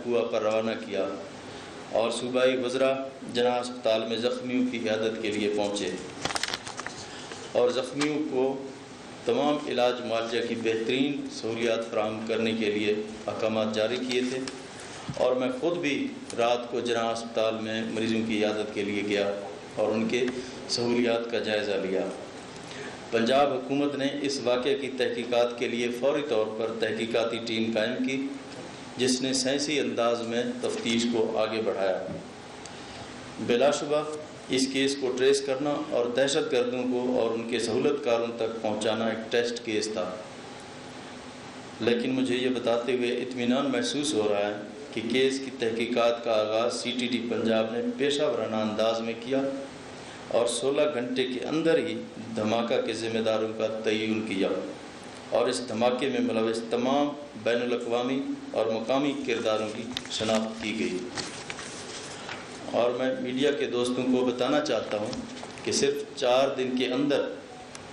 کنواں پر روانہ کیا اور صوبائی وزراء جناح ہسپتال میں زخمیوں کی عیادت کے لیے پہنچے اور زخمیوں کو تمام علاج معالجہ کی بہترین سہولیات فراہم کرنے کے لیے احکامات جاری کیے تھے، اور میں خود بھی رات کو جناح ہسپتال میں مریضوں کی عیادت کے لیے گیا اور ان کے سہولیات کا جائزہ لیا۔ پنجاب حکومت نے اس واقعے کی تحقیقات کے لیے فوری طور پر تحقیقاتی ٹیم قائم کی، جس نے سائنسی انداز میں تفتیش کو آگے بڑھایا۔ بلا شبہ اس کیس کو ٹریس کرنا اور دہشت گردوں کو اور ان کے سہولت کاروں تک پہنچانا ایک ٹیسٹ کیس تھا، لیکن مجھے یہ بتاتے ہوئے اطمینان محسوس ہو رہا ہے کہ کیس کی تحقیقات کا آغاز CTD پنجاب نے پیشہ ورانہ انداز میں کیا اور 16 گھنٹے کے اندر ہی دھماکہ کے ذمہ داروں کا تعین کیا، اور اس دھماکے میں ملوث تمام بین الاقوامی اور مقامی کرداروں کی شناخت کی گئی۔ اور میں میڈیا کے دوستوں کو بتانا چاہتا ہوں کہ صرف 4 دن کے اندر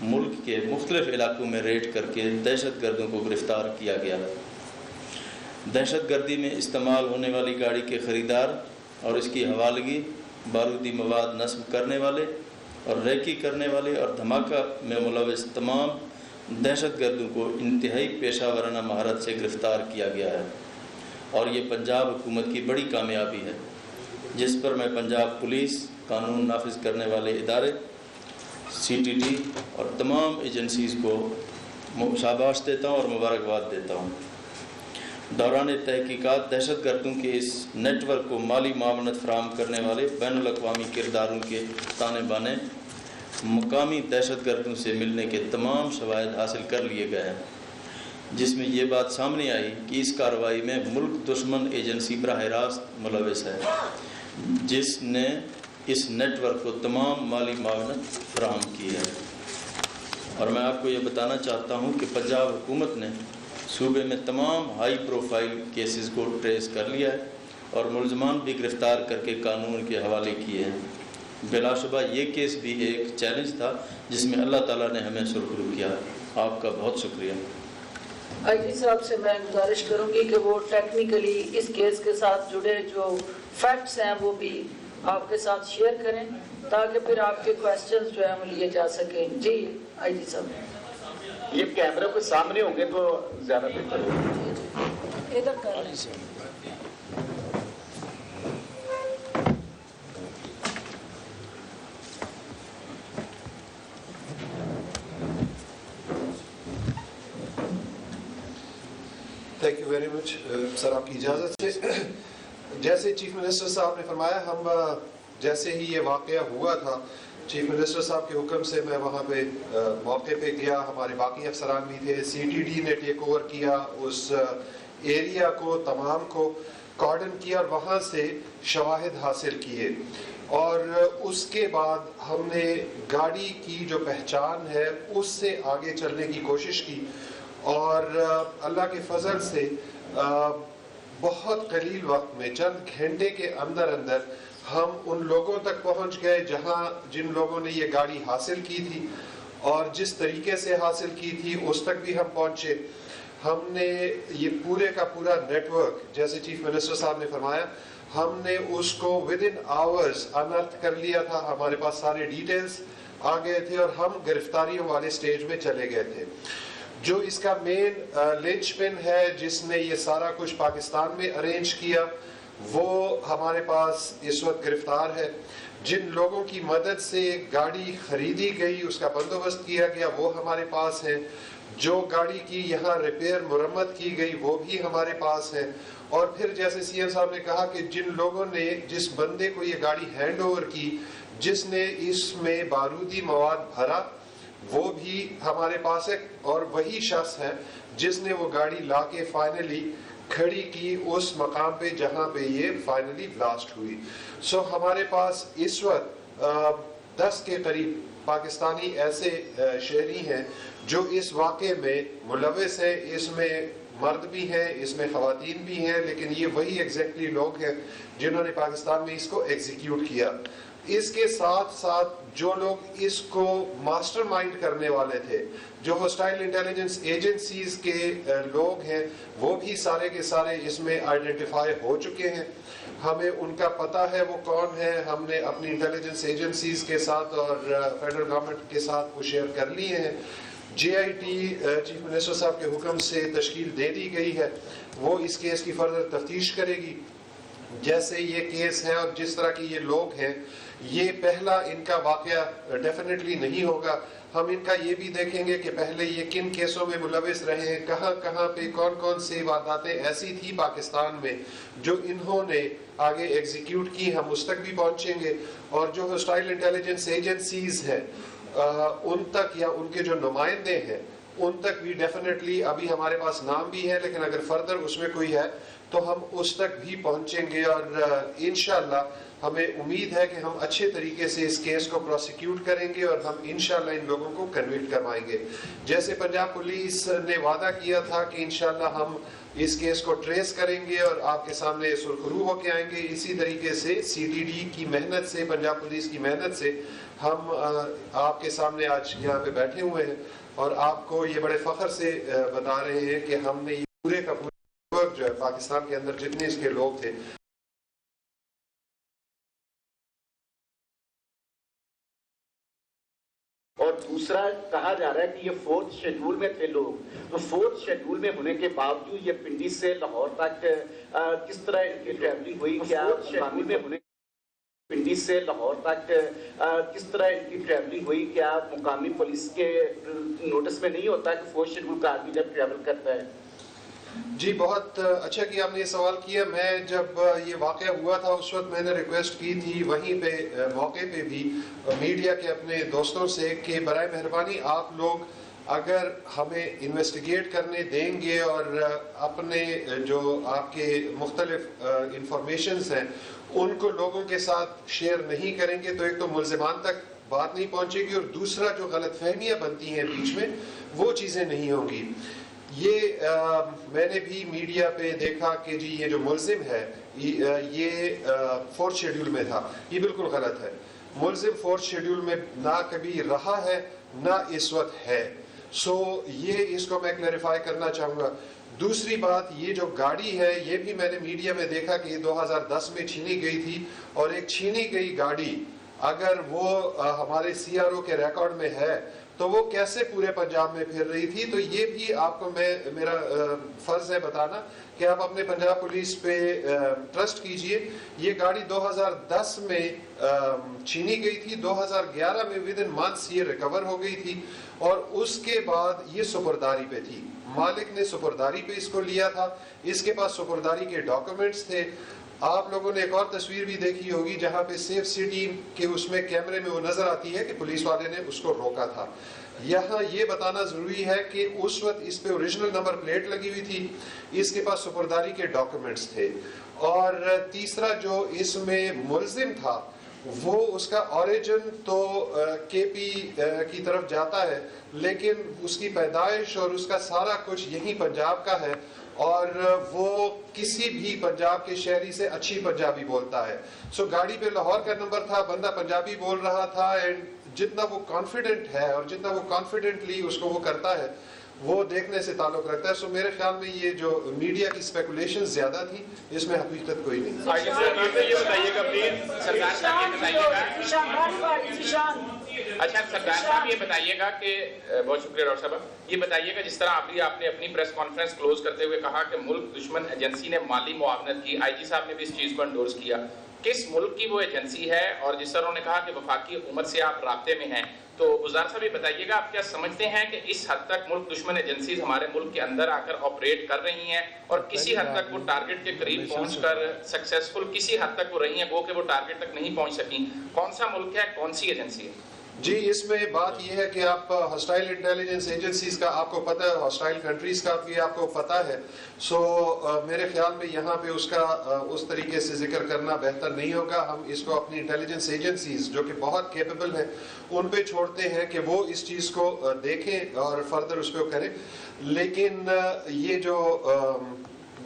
ملک کے مختلف علاقوں میں ریڈ کر کے دہشت گردوں کو گرفتار کیا گیا۔ دہشت گردی میں استعمال ہونے والی گاڑی کے خریدار اور اس کی حوالگی، بارودی مواد نصب کرنے والے اور ریکی کرنے والے اور دھماکہ میں ملوث تمام دہشت گردوں کو انتہائی پیشہ ورانہ مہارت سے گرفتار کیا گیا ہے، اور یہ پنجاب حکومت کی بڑی کامیابی ہے، جس پر میں پنجاب پولیس، قانون نافذ کرنے والے ادارے، CTD اور تمام ایجنسیز کو شاباش دیتا ہوں اور مبارکباد دیتا ہوں۔ دوران تحقیقات دہشت گردوں کے اس نیٹ ورک کو مالی معاونت فراہم کرنے والے بین الاقوامی کرداروں کے تانے بانے مقامی دہشت گردوں سے ملنے کے تمام شواہد حاصل کر لیے گئے ہیں، جس میں یہ بات سامنے آئی کہ اس کارروائی میں ملک دشمن ایجنسی براہ راست ملوث ہے، جس نے اس نیٹ ورک کو تمام مالی معاونت فراہم کی ہے۔ اور میں آپ کو یہ بتانا چاہتا ہوں کہ پنجاب حکومت نے صوبے میں تمام ہائی پروفائل کیسز کو ٹریس کر لیا ہے اور ملزمان بھی گرفتار کر کے قانون کے حوالے کیے ہیں۔ بلا شبہ یہ کیس بھی ایک چیلنج تھا جس میں اللہ تعالیٰ نے ہمیں سرخرو کیا۔ آپ کا بہت شکریہ۔ IGP صاحب سے میں گزارش کروں گی کہ وہ ٹیکنیکلی اس کیس کے ساتھ جڑے جو فیکٹس ہیں وہ بھی آپ کے ساتھ شیئر کریں تاکہ پھر آپ کے کویسچنز جو ہیں وہ لیے جا سکیں۔ جی IGP صاحب، یہ کیمرے کے سامنے ہوں گے تو زیادہ بہتر ہوگا۔ ادھر کر لیں۔ تھینک یو ویری مچ سر، آپ کی اجازت سے جیسے چیف منسٹر صاحب نے فرمایا، ہم جیسے ہی یہ واقعہ ہوا تھا چیف منسٹر صاحب کے حکم سے میں وہاں پہ موقع پہ گیا، ہمارے باقی افسران بھی تھے، CTD نے ٹیک اوور کیا، اس ایریا کو تمام کو کارڈن کیا اور وہاں سے شواہد حاصل کیے، اور اس کے بعد ہم نے گاڑی کی جو پہچان ہے اس سے آگے چلنے کی کوشش کی، اور اللہ کے فضل سے بہت قلیل وقت میں، چند گھنٹے کے اندر اندر ہم ان لوگوں تک پہنچ گئے جن لوگوں نے یہ گاڑی حاصل کی تھی، اور جس طریقے سے حاصل کی تھی اس تک بھی ہم پہنچے۔ ہم نے یہ پورے کا پورا نیٹ ورک، جیسے چیف منسٹر صاحب نے فرمایا، ہم نے اس کو ود ان آورز انرتھ کر لیا تھا، ہمارے پاس سارے ڈیٹیلز آ گئے تھے اور ہم گرفتاریوں والے سٹیج میں چلے گئے تھے۔ جو اس کا مین لنچ پن ہے جس نے یہ سارا کچھ پاکستان میں ارینج کیا، وہ ہمارے پاس اس وقت گرفتار ہے۔ جن لوگوں کی مدد سے گاڑی خریدی گئی، اس کا بندوبست کیا گیا، وہ ہمارے پاس ہیں۔ جو گاڑی کی یہاں ریپیئر مرمت کی گئی وہ بھی ہمارے پاس ہے۔ اور پھر جیسے CM صاحب نے کہا کہ جن لوگوں نے، جس بندے کو یہ گاڑی ہینڈ اوور کی، جس نے اس میں بارودی مواد بھرا، وہ بھی ہمارے پاس ہے، اور وہی شخص ہے جس نے وہ گاڑی لا کے فائنلی کھڑی کی اس مقام پہ جہاں پہ یہ فائنلی بلاسٹ ہوئی۔ سو ہمارے پاس اس وقت 10 کے قریب پاکستانی ایسے شہری ہیں جو اس واقعے میں ملوث ہیں۔ اس میں مرد بھی ہیں، اس میں خواتین بھی ہیں، لیکن یہ وہی ایگزیکٹلی لوگ ہیں جنہوں نے پاکستان میں اس کو ایگزیکیوٹ کیا۔ اس کے ساتھ ساتھ جو لوگ اس کو ماسٹر مائنڈ کرنے والے تھے, جو ہوسٹائل انٹیلیجنس ایجنسیز کے لوگ ہیں, وہ بھی سارے کے سارے اس میں آئیڈینٹیفائی ہو چکے ہیں. ہمیں ان کا پتہ ہے وہ کون ہے, ہم نے اپنی انٹیلیجنس ایجنسیز کے ساتھ اور فیڈرل گورنمنٹ کے ساتھ وہ شیئر کر لیے ہیں. جے آئی ٹی چیف منسٹر صاحب کے حکم سے تشکیل دے دی گئی ہے, وہ اس کیس کی فردر تفتیش کرے گی. جیسے یہ کیس ہے اور جس طرح کے یہ لوگ ہیں, یہ پہلا ان کا واقعہ ڈیفینیٹلی نہیں ہوگا. ہم ان کا یہ بھی دیکھیں گے کہ پہلے یہ کن کیسوں میں ملوث رہے ہیں, کہاں کہاں پہ کون کون سی وارداتیں ایسی تھی پاکستان میں جو انہوں نے آگے ایگزیکیوٹ کی, ہم اس تک بھی پہنچیں گے. اور جو ہوسٹائل انٹیلیجنس ایجنسیز ہیں ان تک, یا ان کے جو نمائندے ہیں ان تک بھی ڈیفینیٹلی, ابھی ہمارے پاس نام بھی ہے لیکن اگر فردر اس میں کوئی ہے تو ہم اس تک بھی پہنچیں گے. اور انشاءاللہ ہمیں امید ہے کہ ہم اچھے طریقے سے اس کیس کو پروسیکیوٹ کریں گے اور ہم انشاءاللہ ان لوگوں کو کنوکٹ کروائیں گے. جیسے پنجاب پولیس نے وعدہ کیا تھا کہ انشاءاللہ ہم اس کیس کو ٹریس کریں گے اور آپ کے سامنے سرخرو ہو کے آئیں گے, اسی طریقے سے سی ٹی ڈی کی محنت سے, پنجاب پولیس کی محنت سے ہم آپ کے سامنے آج یہاں پہ بیٹھے ہوئے ہیں اور آپ کو یہ بڑے فخر سے بتا رہے ہیں کہ ہم نے یہ پورے کا پورا جو ہے پاکستان کے اندر جتنے اس کے لوگ تھے. اور دوسرا کہا جا رہا ہے کہ یہ 4th شیڈول میں تھے لوگ, تو 4th شیڈول میں ہونے کے باوجود یہ پنڈی سے لاہور تک کس طرح ان کی ٹریولنگ ہوئی, کیا شیڈول میں ہونے پنڈی سے لاہور تک کس طرح ان کی ٹریولنگ ہوئی, کیا مقامی پولیس کے نوٹس میں نہیں ہوتا کہ 4th شیڈول کا آدمی جب ٹریول کرتا ہے؟ جی بہت اچھا کہ آپ نے یہ سوال کیا. میں جب یہ واقعہ ہوا تھا اس وقت میں نے ریکویسٹ کی تھی وہیں پہ موقع پہ بھی میڈیا کے اپنے دوستوں سے کہ برائے مہربانی آپ لوگ اگر ہمیں انویسٹیگیٹ کرنے دیں گے اور اپنے جو آپ کے مختلف انفارمیشنز ہیں ان کو لوگوں کے ساتھ شیئر نہیں کریں گے تو ایک تو ملزمان تک بات نہیں پہنچے گی اور دوسرا جو غلط فہمیاں بنتی ہیں بیچ میں وہ چیزیں نہیں ہوں گی. یہ میں نے بھی میڈیا پہ دیکھا کہ جی یہ جو ملزم ہے یہ 4th شیڈول میں تھا, یہ بالکل غلط ہے. ملزم 4th شیڈول میں نہ کبھی رہا ہے نہ اس وقت ہے. سو یہ اس کو میں کلیریفائی کرنا چاہوں گا. دوسری بات, یہ جو گاڑی ہے یہ بھی میں نے میڈیا میں دیکھا کہ یہ 2010 میں چھینی گئی تھی, اور ایک چھینی گئی گاڑی اگر وہ ہمارے سی آر او کے ریکارڈ میں ہے تو وہ کیسے پورے پنجاب میں پھر رہی تھی. تو یہ بھی آپ کو میرا فرض ہے بتانا کہ آپ اپنے پنجاب پولیس پہ ٹرسٹ کیجئے. یہ گاڑی 2010 میں چھینی گئی تھی, 2011 میں ود ان منتھس یہ ریکور ہو گئی تھی, اور اس کے بعد یہ سپرداری پہ تھی. مالک نے سپرداری پہ اس کو لیا تھا, اس کے پاس سپرداری کے ڈاکومنٹس تھے. آپ لوگوں نے ایک اور تصویر بھی دیکھی ہوگی جہاں پہ سیف سٹی کے اس میں کیمرے میں وہ نظر آتی ہے کہ پولیس والے نے اس کو روکا تھا. یہاں یہ بتانا ضروری ہے کہ اس وقت اس پہ اوریجنل نمبر پلیٹ لگی ہوئی تھی, اس کے پاس سپرداری کے ڈاکومنٹس تھے. اور تیسرا جو اس میں ملزم تھا وہ اس کا اوریجن تو کے پی کی طرف جاتا ہے لیکن اس کی پیدائش اور اس کا سارا کچھ یہی پنجاب کا ہے, اور وہ کسی بھی پنجاب کے شہری سے اچھی پنجابی بولتا ہے. سو گاڑی پہ لاہور کا نمبر تھا, بندہ پنجابی بول رہا تھا, اینڈ جتنا وہ کانفیڈنٹ ہے اور جتنا وہ کانفیڈنٹلی اس کو وہ کرتا ہے وہ دیکھنے سے تعلق رکھتا ہے. سو میرے خیال میں یہ جو میڈیا کی اسپیکولیشن زیادہ تھی اس میں حقیقت کوئی نہیں. اچھا سردار صاحب یہ بتائیے گا کہ, بہت شکریہ ڈاکٹر صاحب, یہ بتائیے گا جس طرح ابھی آپ نے اپنی پریس کانفرنس کلوز کرتے ہوئے کہا کہ ملک دشمن ایجنسی نے مالی معاونت کی, آئی جی صاحب نے بھی اس چیز کو انڈورس کیا, کس ملک کی وہ ایجنسی ہے؟ اور جس طرح انہوں نے کہا کہ وفاقی حکومت سے آپ رابطے میں ہیں, تو گزار صاحب یہ بتائیے گا آپ کیا سمجھتے ہیں کہ اس حد تک ملک دشمن ایجنسیز ہمارے ملک کے اندر آ کر آپریٹ کر رہی ہیں, اور کسی حد تک وہ ٹارگٹ کے قریب پہنچ کر سکسیسفل کسی حد تک وہ رہی ہیں, وہ کہ وہ ٹارگٹ تک نہیں پہنچ سکیں؟ کون سا ملک ہے, کون سی ایجنسی ہے؟ جی اس میں بات یہ ہے کہ آپ ہاسٹائل انٹیلیجنس ایجنسیز کا آپ کو پتہ ہے, ہاسٹائل کنٹریز کا بھی آپ کو پتہ ہے. سو میرے خیال میں یہاں پہ اس کا اس طریقے سے ذکر کرنا بہتر نہیں ہوگا. ہم اس کو اپنی انٹیلیجنس ایجنسیز جو کہ بہت کیپیبل ہیں ان پہ چھوڑتے ہیں کہ وہ اس چیز کو دیکھیں اور فردر اس پہ کریں. لیکن یہ جو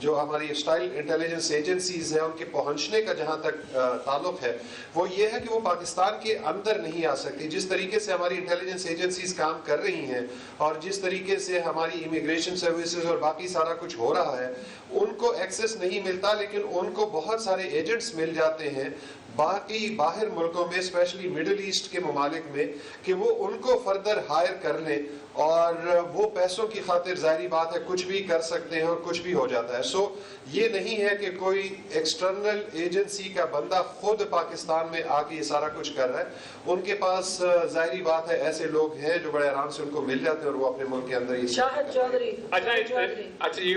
جو ہماری اسٹائل انٹیلیجنس ایجنسیز ہیں ان کے پہنچنے کا جہاں تک تعلق ہے وہ یہ ہے کہ وہ پاکستان کے اندر نہیں آ سکتی. جس طریقے سے ہماری انٹیلیجنس ایجنسیز کام کر رہی ہیں اور جس طریقے سے ہماری امیگریشن سروسز اور باقی سارا کچھ ہو رہا ہے ان کو ایکسیس نہیں ملتا, لیکن ان کو بہت سارے ایجنٹس مل جاتے ہیں باقی باہر ملکوں میں, اسپیشلی مڈل ایسٹ کے ممالک میں, کہ وہ ان کو فردر ہائر کر لیں اور وہ پیسوں کی خاطر ظاہری بات ہے کچھ بھی کر سکتے ہیں اور کچھ بھی ہو جاتا ہے. سو یہ نہیں ہے کہ کوئی ایکسٹرنل ایجنسی کا بندہ خود پاکستان میں آ کے یہ سارا کچھ کر رہا ہے. ان کے پاس ظاہری بات ہے ایسے لوگ ہیں جو بڑے آرام سے ان کو مل جاتے ہیں اور وہ اپنے ملک کے اندر ہی. شاہد چودھری. اچھا یہ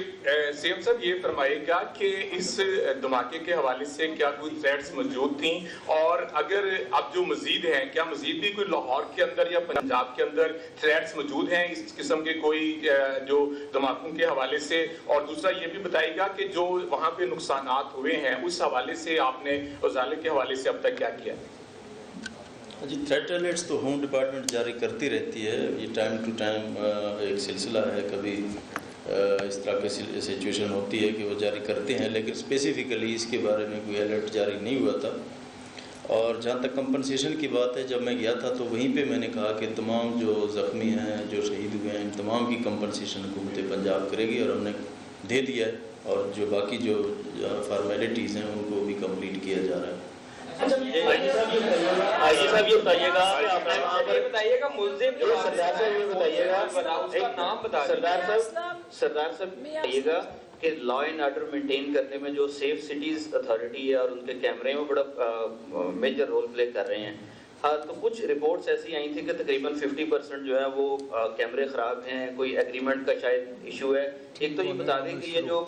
سیم صاحب یہ فرمائے گا کہ اس دھماکے کے حوالے سے کیا کوئی تھریٹس موجود تھیں, اور اگر اب جو مزید ہیں کیا مزید بھی کوئی لاہور کے اندر یا پنجاب کے اندر تھریٹس موجود ہیں اس قسم کے کوئی جو دھماکوں کے حوالے سے؟ اور دوسرا یہ بھی بتائیے گا کہ جو وہاں پہ نقصانات ہوئے ہیں اس حوالے سے آپ نے ازالے کے حوالے سے اب تک کیا کیا؟ جی تھریٹ الرٹس تو ہوم ڈپارٹمنٹ جاری کرتی رہتی ہے, یہ ٹائم ٹو ٹائم ایک سلسلہ ہے, کبھی اس طرح کی سچویشن ہوتی ہے کہ وہ جاری کرتے ہیں, لیکن اسپیسیفکلی اس کے بارے میں کوئی الرٹ جاری نہیں ہوا تھا. اور جہاں تک کمپنسیشن کی بات ہے, جب میں گیا تھا تو وہیں پہ میں نے کہا کہ تمام جو زخمی ہیں جو شہید ہوئے ہیں ان تمام کی کمپنسیشن حکومت پنجاب کرے گی, اور ہم نے دے دیا ہے, اور جو باقی جو فارمیلٹیز ہیں ان کو بھی کمپلیٹ کیا جا رہا ہے. صاحب یہ بتائیے گا, بتائیے گا ملزم سردار صاحب یہ بتائیے گا, نام بتا سردار صاحب بتائیے گا کہ لا اینڈ آرڈر مینٹین کرنے میں جو سیف سٹیز اتھارٹی ہے اور ان کے کیمرے میں بڑا میجر رول پلے کر رہے ہیں. تو کچھ رپورٹس ایسی آئی تھی کہ تقریباً 50% جو ہے وہ کیمرے خراب ہیں, کوئی ایگریمنٹ کا شاید ایشو ہے. ایک تو یہ بتا دیں کہ یہ جو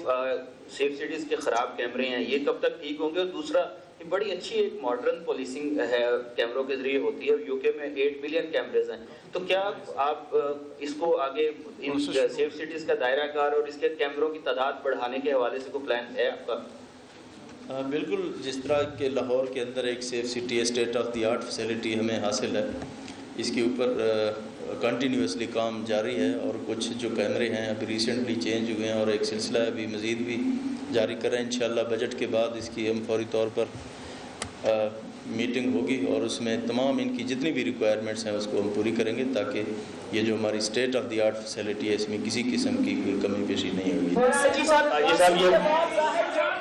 سیف سٹیز کے خراب کیمرے ہیں یہ کب تک ٹھیک ہوں گے, اور دوسرا یہ بڑی اچھی ایک ماڈرن پولیسنگ ہے کیمروں کے ذریعے ہوتی ہے, یو کے میں 8 ملین کیمرز ہیں, تو کیا آپ اس کو آگے ان سیف سٹیز کا دائرہ کار اور اس کے کیمروں کی تعداد بڑھانے کے حوالے سے کوئی پلان ہے آپ کا؟ بالکل, جس طرح کہ لاہور کے اندر ایک safe city state of the art facility ہمیں حاصل ہے, اس کے اوپر کنٹینیوسلی کام جاری ہے, اور کچھ جو کیمرے ہیں ابھی ریسنٹلی چینج ہوئے ہیں اور ایک سلسلہ ابھی مزید بھی جاری کر رہے ہیں. انشاءاللہ بجٹ کے بعد اس کی ہم فوری طور پر میٹنگ ہوگی اور اس میں تمام ان کی جتنی بھی ریکوائرمنٹس ہیں اس کو ہم پوری کریں گے, تاکہ یہ جو ہماری state of the art facility ہے اس میں کسی قسم کی کوئی کمی پیشی نہیں ہوگی.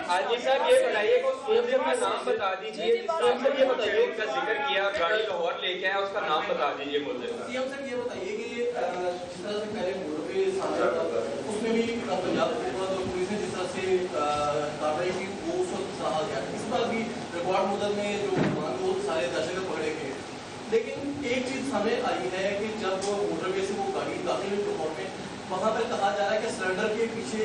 حاجی صاحب یہ بتائیے کا نام بتا دیجیے, یہ بتائیے کا ذکر کیا گاڑی لاہور لے کے آیا اس کا نام بتا دیجیے مجھے. یہ بتائیے کہ جس طرح سے پہلے ملک کے سامنے اس میں بھی پنجاب حکومت اور پولیس نے جس طرح سے کارروائی کی وہ اس وقت سراہا گیا, اس بار بھی ریکارڈ مدت میں جو وہ سارے دہشت پکڑے گئے. لیکن ایک چیز ہمیں آئی ہے کہ جب موٹر وے سے وہ گاڑی داخل ہوئی لاہور میں, وہاں پہ کہا جا رہا ہے کہ سلنڈر کے پیچھے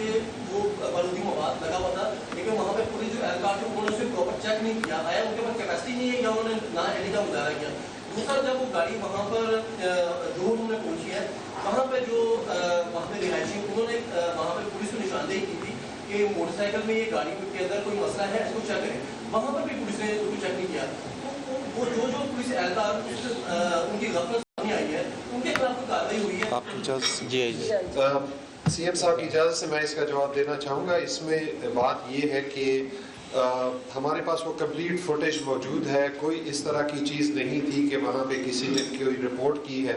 وہ بارودی مواد لگا ہوا تھا, لیکن وہاں پہ پولیس جو اہلکار تھے انہوں نے اسے پراپر چیک نہیں کیا, آیا ان کے پاس کیپیسٹی نہیں ہے یا انہوں نے نہ ہیلی کا مظاہرہ کیا. دوسرا جب وہ گاڑی وہاں پر جو انہوں نے پہنچی ہے وہاں پہ جو وہاں پہ رہائشی انہوں نے وہاں پہ پولیس کو نشاندہی کی تھی کہ موٹر سائیکل میں یہ گاڑی کے اندر کوئی مسئلہ ہے اس کو چیک کریں, وہاں پر بھی پولیس نے اس کو چیک نہیں کیا. وہ جو پولیس اہلکار ان کی غفلت سامنے آئی ہے ان کے خلاف کوئی کارروائی ہوئی ہے؟ آپ کی اجازت جی سی ایم صاحب کی اجازت سے میں اس کا جواب دینا چاہوں گا. اس میں بات یہ ہے کہ ہمارے پاس وہ کمپلیٹ فوٹیج موجود ہے, کوئی اس طرح کی چیز نہیں تھی کہ وہاں پہ کسی نے کوئی رپورٹ کی ہے.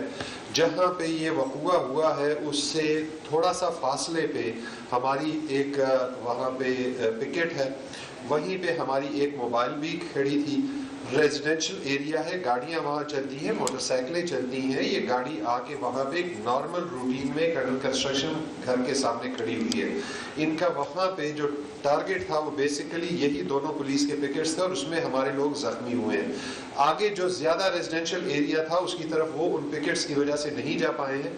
جہاں پہ یہ وقوع ہوا ہے اس سے تھوڑا سا فاصلے پہ ہماری ایک وہاں پہ پکٹ ہے, وہیں پہ ہماری ایک موبائل بھی کھڑی تھی. ریزیڈینشل ایریا ہے, گاڑیاں وہاں چلتی ہیں, موٹر سائیکلیں چلتی ہیں. یہ گاڑی آ کے وہاں پہ ایک نارمل روٹین میں کنسٹرکشن گھر کے سامنے کھڑی ہوئی ہے. ان کا وہاں پہ جو ٹارگٹ تھا وہ بیسیکلی یہی دونوں پولیس کے پکٹس تھے اور اس میں ہمارے لوگ زخمی ہوئے ہیں. آگے جو زیادہ ریزیڈینشل ایریا تھا اس کی طرف وہ ان پکٹس کی وجہ سے نہیں جا پائے ہیں.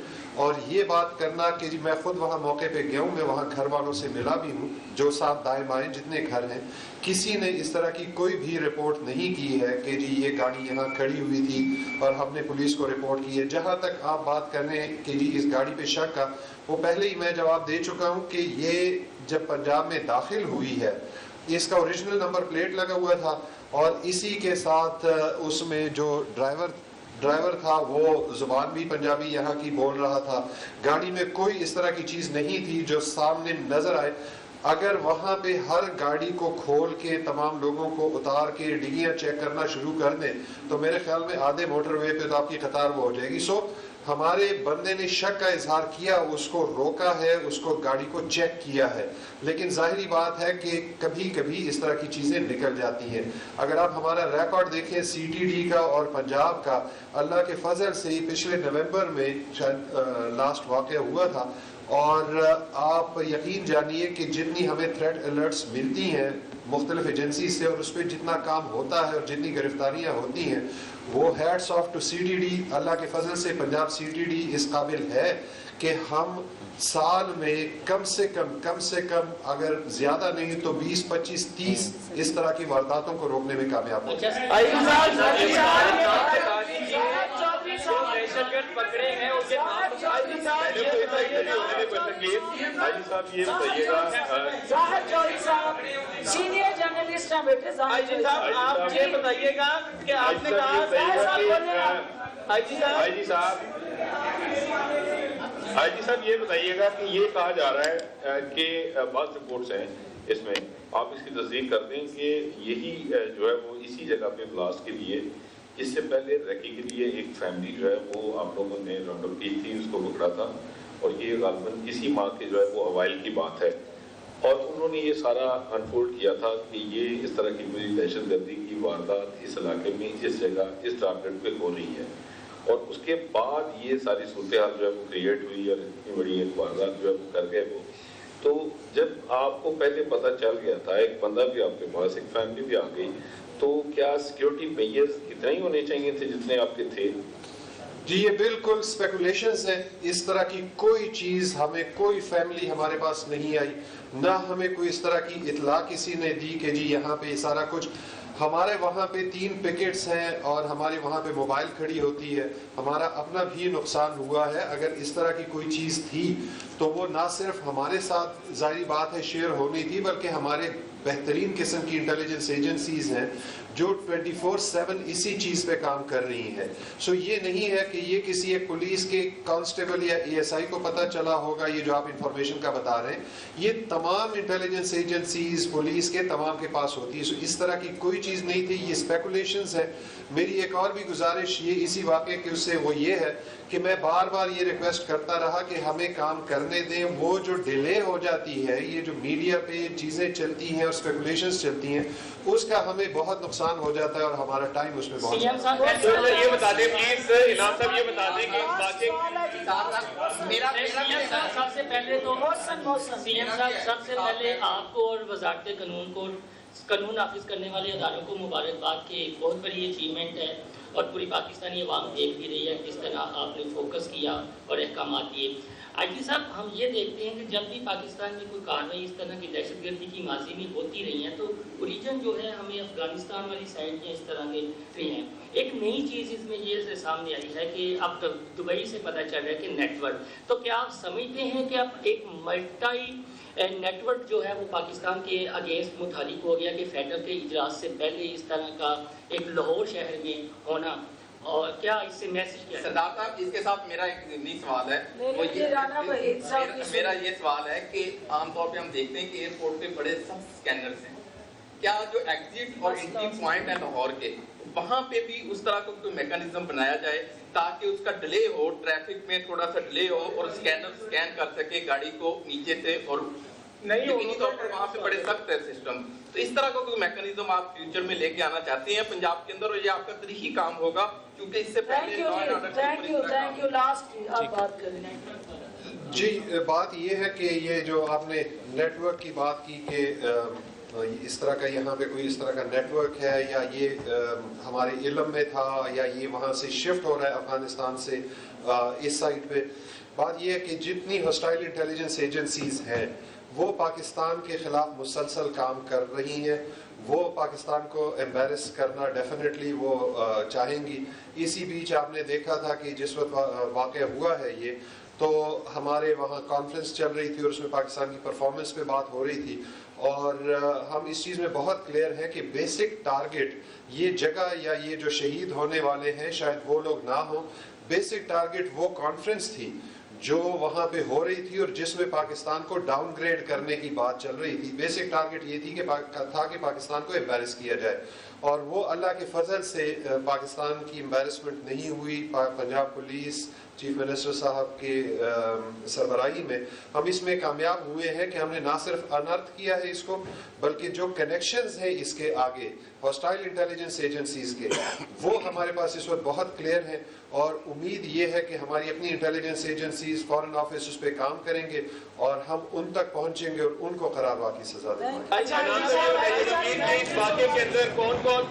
اور یہ بات کرنا کہ جی میں خود وہاں موقع پہ گیا ہوں, میں وہاں گھر والوں سے ملا بھی ہوں, جو صاحب دائیں بائیں جتنے گھر ہیں, کسی نے اس طرح کی کوئی بھی رپورٹ نہیں کی ہے کہ جی یہ گاڑی یہاں کھڑی ہوئی تھی اور ہم نے پولیس کو رپورٹ کی ہے. جہاں تک آپ بات کر رہے ہیں کہ جی اس گاڑی پہ شک کا, وہ پہلے ہی میں جواب دے چکا ہوں کہ یہ جب پنجاب میں داخل ہوئی ہے اس کا اوریجنل نمبر پلیٹ لگا ہوا تھا, اور اسی کے ساتھ اس میں جو ڈرائیور تھا وہ زبان بھی پنجابی یہاں کی بول رہا تھا. گاڑی میں کوئی اس طرح کی چیز نہیں تھی جو سامنے نظر آئے. اگر وہاں پہ ہر گاڑی کو کھول کے تمام لوگوں کو اتار کے ڈگیاں چیک کرنا شروع کر دیں تو میرے خیال میں آدھے موٹر وے پہ تو آپ کی قطار وہ ہو جائے گی. سو ہمارے بندے نے شک کا اظہار کیا, اس کو روکا ہے, اس کو گاڑی کو چیک کیا ہے, لیکن ظاہری بات ہے کہ کبھی کبھی اس طرح کی چیزیں نکل جاتی ہیں. اگر آپ ہمارا ریکارڈ دیکھیں سی ٹی ڈی کا اور پنجاب کا, اللہ کے فضل سے ہی پچھلے نومبر میں شاید لاسٹ واقعہ ہوا تھا, اور آپ یقین جانیے کہ جتنی ہمیں تھریٹ الرٹس ملتی ہیں مختلف ایجنسی سے اور اس پہ جتنا کام ہوتا ہے اور جتنی گرفتاریاں ہوتی ہیں, وہ heads of to C T D. اللہ کے فضل سے پنجاب سی ٹی ڈی اس قابل ہے کہ ہم سال میں کم سے کم اگر زیادہ نہیں تو 20, 25, 30 اس طرح کی وارداتوں کو روکنے میں کامیاب ہوتے ہیں. پکڑے ہیں اس کے سینئر جرنلسٹ ہیں بیٹے. آپ یہ بتائیے گا کہ آپ نے کہا آئی جی صاحب یہ بتائیے گا کہ یہ کہا جا رہا ہے کہ بعض رپورٹس ہیں اس میں, آپ اس کی تصدیق کر دیں کہ یہی جو ہے وہ اسی جگہ پہ بلاسٹ کے لیے اس سے پہلے ریکی کے لیے ایک فیملی جو ہے وہ آپ لوگوں نے راؤنڈ اپ کی تھی, اس کو پکڑا تھا, اور یہ غالباً اسی ماہ کے جو ہے وہ اوائل کی بات ہے, اور انہوں نے یہ سارا انفولڈ کیا تھا کہ یہ اس طرح کی کوئی دہشت گردی کی واردات اس علاقے میں اس جگہ اس ٹارگیٹ پہ ہو رہی ہے, اور اس کے بعد یہ ساری صورتحال جو ہے وہ کریٹ ہوئی اور اتنی بڑی ایک واردات جو ہے وہ کر گئے وہ. تو جب آپ کو پہلے پتہ چل گیا تھا, ایک بندہ بھی آپ کے پاس, ایک فیملی بھی آ گئی, تو کیا سیکیورٹی میجرز اتنے ہی ہونے چاہیے تھے جتنے آپ کے تھے؟ جی یہ بالکل اسپیکولیشنز ہیں, اس طرح کی کوئی چیز ہمیں, کوئی فیملی ہمارے پاس نہیں آئی, نہ ہمیں کوئی اس طرح کی اطلاع کسی نے دی کہ جی یہاں پہ سارا کچھ. ہمارے وہاں پہ 3 پکٹس ہیں اور ہماری وہاں پہ موبائل کھڑی ہوتی ہے, ہمارا اپنا بھی نقصان ہوا ہے. اگر اس طرح کی کوئی چیز تھی تو وہ نہ صرف ہمارے ساتھ ظاہری بات ہے شیئر ہونی تھی, بلکہ ہمارے بہترین قسم کی انٹیلیجنس ایجنسیز ہیں جو 24/7 اسی چیز پہ کام کر رہی ہیں. سو یہ نہیں ہے کہ یہ کسی ایک پولیس کے کانسٹیبل یا اے ایس آئی کو پتہ چلا ہوگا یہ جو آپ انفارمیشن کا بتا رہے ہیں, یہ تمام انٹیلیجنس ایجنسیز پولیس کے تمام کے پاس ہوتی ہے. سو اس طرح کی کوئی چیز نہیں تھی, یہ اسپیکولیشنز ہیں. میری ایک اور بھی گزارش یہ اسی واقعے کے اس سے وہ یہ ہے کہ میں بار بار یہ ریکویسٹ کرتا رہا کہ ہمیں کام کرنے دیں. وہ جو ڈیلے ہو جاتی ہے, یہ جو میڈیا پہ چیزیں چلتی ہیں اور اسپیکولیشنز چلتی ہیں, اس کا ہمیں بہت نقصان ہو جاتا ہے اور ہمارا ٹائم اس میں بہت یہ بتا دیں پلیز, انعام صاحب یہ بتا دیں کہ سب سے پہلے تو سی ایم صاحب سب سے پہلے آپ کو اور وزارت قانون کو, قانون نافذ کرنے والے اداروں کو مبارکباد کی ایک بہت بڑی اچیومنٹ ہے, اور پوری پاکستانی عوام دیکھ بھی رہی ہے کس طرح آپ نے فوکس کیا اور احکامات دیے. آئی جی صاحب ہم یہ دیکھتے ہیں کہ جب بھی پاکستان میں کوئی کارروائی اس طرح کی دہشت گردی کی ماضی میں ہوتی رہی ہیں تو اوریجن جو ہے ہمیں افغانستان والی سائڈ یا اس طرح کے رہے ہیں. ایک نئی چیز اس میں یہ سامنے آئی ہے کہ اب دبئی سے پتہ چل رہا ہے کہ نیٹ ورک, تو کیا آپ سمجھتے ہیں کہ اب ایک ملٹائی نیٹ ورک جو ہے وہ پاکستان کے اگینسٹ متحرک ہو گیا کہ فیڈرل کے اجلاس سے پہلے اس طرح کا ایک لاہور شہر میں ہونا, اور کیا اس سے میسج کیا؟ سردار صاحب اس کے ساتھ میرا ایک ضمنی سوال ہے, میرا یہ سوال ہے کہ عام طور پہ ہم دیکھتے ہیں کہ ایئرپورٹ پہ بڑے سخت اسکینرز ہیں, کیا جو ایگزٹ اور انٹری پوائنٹ ہے لاہور کے وہاں پہ بھی اس طرح کا کوئی میکانزم بنایا جائے تاکہ اس کا ڈیلے ہو, ٹریفک میں تھوڑا سا ڈیلے ہو اور اسکینر اسکین کر سکے گاڑی کو نیچے سے, اور یقینی طور پر وہاں پہ بڑے سخت ہے سسٹم. تو اس طرح کا کوئی میکانزم آپ فیوچر میں لے کے آنا چاہتے ہیں پنجاب کے اندر, اور یہ آپ کا تاریخی کام ہوگا کیونکہ اس سے پہلے تھینک یو لاسٹ آپ بات کریں. جی بات یہ ہے کہ یہ جو آپ نے نیٹ ورک کی بات کی کہ اس طرح کا یہاں پہ کوئی اس طرح کا نیٹ ورک ہے یا یہ ہمارے علم میں تھا یا یہ وہاں سے شفٹ ہو رہا ہے افغانستان سے اس سائٹ پہ. بات یہ ہے کہ جتنی ہاسٹائل انٹیلیجنس ایجنسیز ہیں وہ پاکستان کے خلاف مسلسل کام کر رہی ہیں, وہ پاکستان کو ایمبیرس کرنا ڈیفینیٹلی وہ چاہیں گی. اسی بیچ آپ نے دیکھا تھا کہ جس وقت واقعہ ہوا ہے یہ, تو ہمارے وہاں کانفرنس چل رہی تھی اور اس میں پاکستان کی پرفارمنس پہ بات ہو رہی تھی, اور ہم اس چیز میں بہت کلیئر ہیں کہ بیسک ٹارگٹ یہ جگہ یا یہ جو شہید ہونے والے ہیں شاید وہ لوگ نہ ہوں, بیسک ٹارگٹ وہ کانفرنس تھی جو وہاں پہ ہو رہی تھی اور جس میں پاکستان کو ڈاؤن گریڈ کرنے کی بات چل رہی تھی. بیسک ٹارگٹ یہ تھی کہ پاکستان کو امبیرس کیا جائے, اور وہ اللہ کے فضل سے پاکستان کی امبیرسمنٹ نہیں ہوئی. پنجاب پولیس چیف منسٹر صاحب کے سربراہی میں ہم اس میں کامیاب ہوئے ہیں کہ ہم نے نہ صرف انرتھ کیا ہے اس کو, بلکہ جو کنیکشنز ہیں اس کے آگے ہاسٹائل انٹیلیجنس ایجنسیز کے, وہ ہمارے پاس اس وقت بہت کلیئر ہیں. اور امید یہ ہے کہ ہماری اپنی انٹیلیجنس ایجنسیز فارن آفس اس پہ کام کریں گے اور ہم ان تک پہنچیں گے اور ان کو قرار واقعی سزا دیں گے. اچھا, اس واقعے کے اندر کون کون